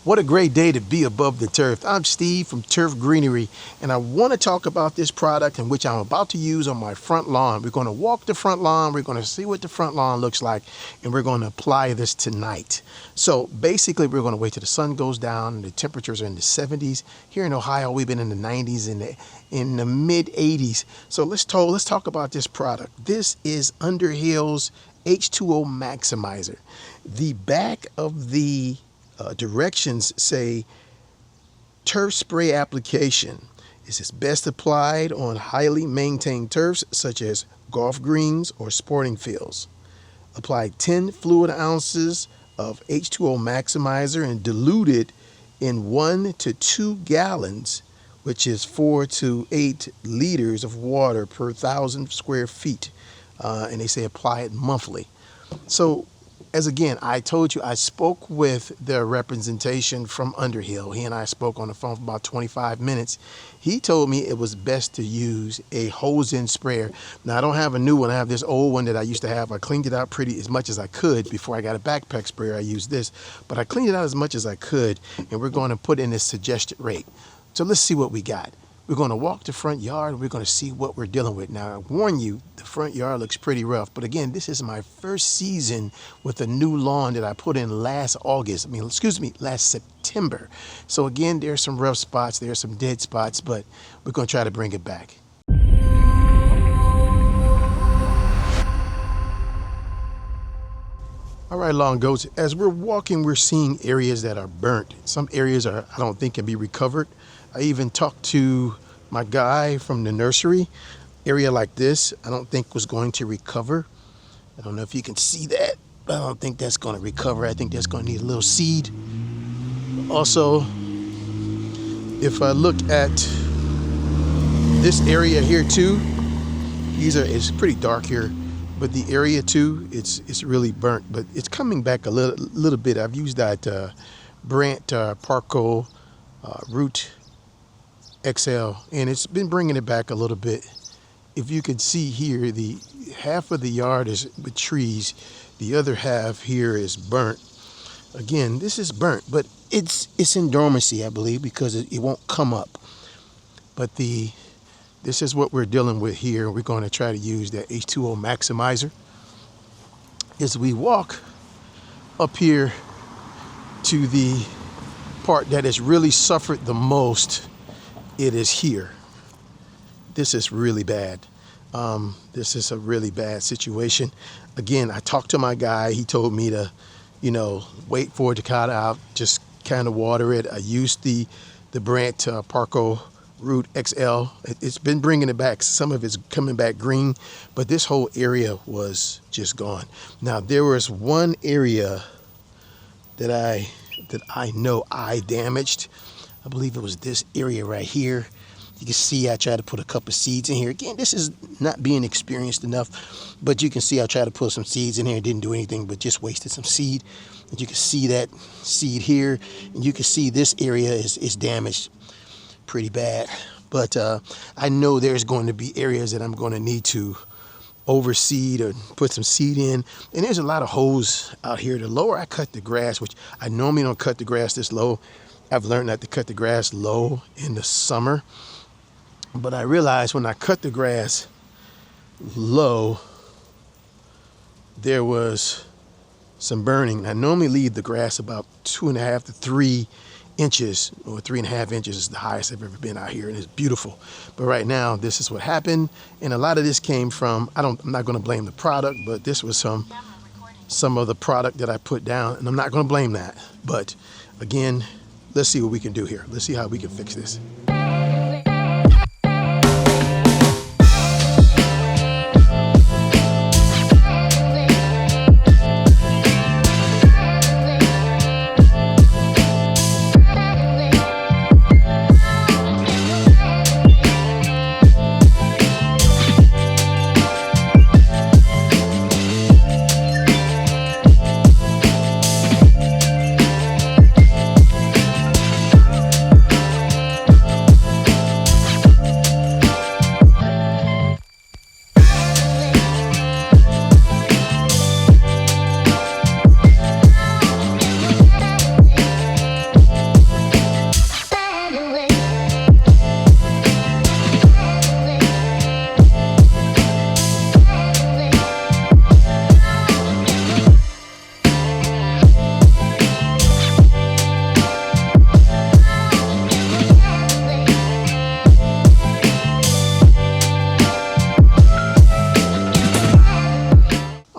What a great day to be above the turf. I'm Steve from Turf Greenery, and I want to talk about this product in which I'm about to use on my front lawn. We're going to walk the front lawn, we're going to see what the front lawn looks like, and we're going to apply this tonight. So basically, we're going to wait till the sun goes down and the temperatures are in the 70s. Here in Ohio, we've been in the 90s and in the mid 80s. So let's talk about this product. This is Underhill's H2O Maximizer. The back of the directions say turf spray application. This is best applied on highly maintained turfs such as golf greens or sporting fields. Apply 10 fluid ounces of H2O Maximizer and dilute it in 1 to 2 gallons, which is 4 to 8 liters of water per 1,000 square feet. And they say apply it monthly. So as again, I told you, I spoke with the representation from Underhill. He and I spoke on the phone for about 25 minutes. He told me it was best to use a hose-in sprayer. Now, I don't have a new one. I have this old one that I used to have. I cleaned it out pretty as much as I could. Before I got a backpack sprayer, I used this. But I cleaned it out as much as I could, and we're going to put in this suggested rate. So let's see what we got. We're going to walk the front yard and we're going to see what we're dealing with. Now, I warn you, the front yard looks pretty rough. But again, this is my first season with a new lawn that I put in last September. So again, there's some rough spots, there's some dead spots, but we're going to try to bring it back. All right, lawn goats, as we're walking, we're seeing areas that are burnt. Some areas I don't think can be recovered. I even talked to my guy from the nursery. Area like this, I don't think was going to recover. I don't know if you can see that, but I don't think that's going to recover. I think that's going to need a little seed. Also, if I look at this area here too, it's pretty dark here, but the area too, it's really burnt, but it's coming back a little bit. I've used that Brant Parco Root XL, and it's been bringing it back a little bit. If you can see here, the half of the yard is with trees, the other half here is burnt. Again, this is burnt, but it's in dormancy, I believe, because it won't come up. But this is what we're dealing with here. We're going to try to use that H2O Maximizer. As we walk up here to the part that has really suffered the most, it is here. This is really bad. This is a really bad situation. Again, I talked to my guy. He told me to, wait for it to cut out, just kind of water it. I used the Brant Parco Root XL. It's been bringing it back. Some of it's coming back green, but this whole area was just gone. Now, there was one area that I know I damaged. I believe it was this area right here. You can see I tried to put a couple of seeds in here. Again, this is not being experienced enough, but you can see I tried to put some seeds in here. It didn't do anything but just wasted some seed. And you can see that seed here, and you can see this area is damaged pretty bad. But I know there's going to be areas that I'm going to need to overseed or put some seed in. And there's a lot of holes out here. The lower I cut the grass, which I normally don't cut the grass this low, I've learned not to cut the grass low in the summer. But I realized when I cut the grass low, there was some burning. I normally leave the grass about 2.5 to 3 inches, or 3.5 inches is the highest I've ever been out here, and it's beautiful. But right now, this is what happened. And a lot of this came from, I'm not going to blame the product, but this was some of the product that I put down, and I'm not going to blame that. But again, let's see what we can do here. Let's see how we can fix this.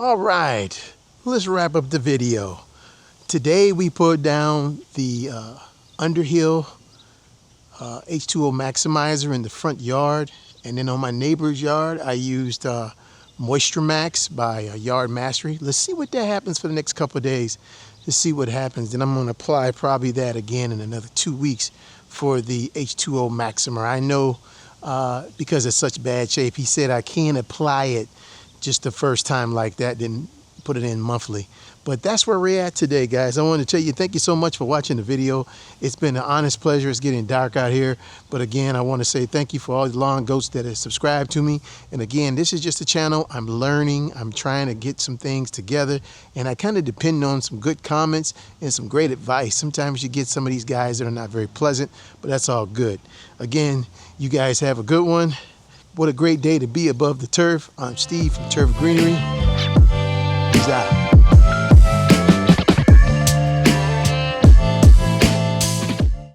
All right, let's wrap up the video. Today we put down the Underhill H2O Maximizer in the front yard, and then on my neighbor's yard I used Moisture Max by Yard Mastery. Let's see what that happens for the next couple of days to see what happens. Then I'm going to apply probably that again in another 2 weeks for the H2O Maximizer. I know because it's such bad shape, he said I can't apply it just the first time like that, then put it in monthly. But that's where we're at today, guys. I want to tell you thank you so much for watching the video. It's been an honest pleasure. It's getting dark out here, but again, I want to say thank you for all the lawn goats that have subscribed to me. And again, this is just a channel. I'm learning. I'm trying to get some things together, and I kind of depend on some good comments and some great advice. Sometimes you get some of these guys that are not very pleasant, but that's all good. Again, you guys have a good one. What a great day to be above the turf. I'm Steve from Turf Greenery. Peace out.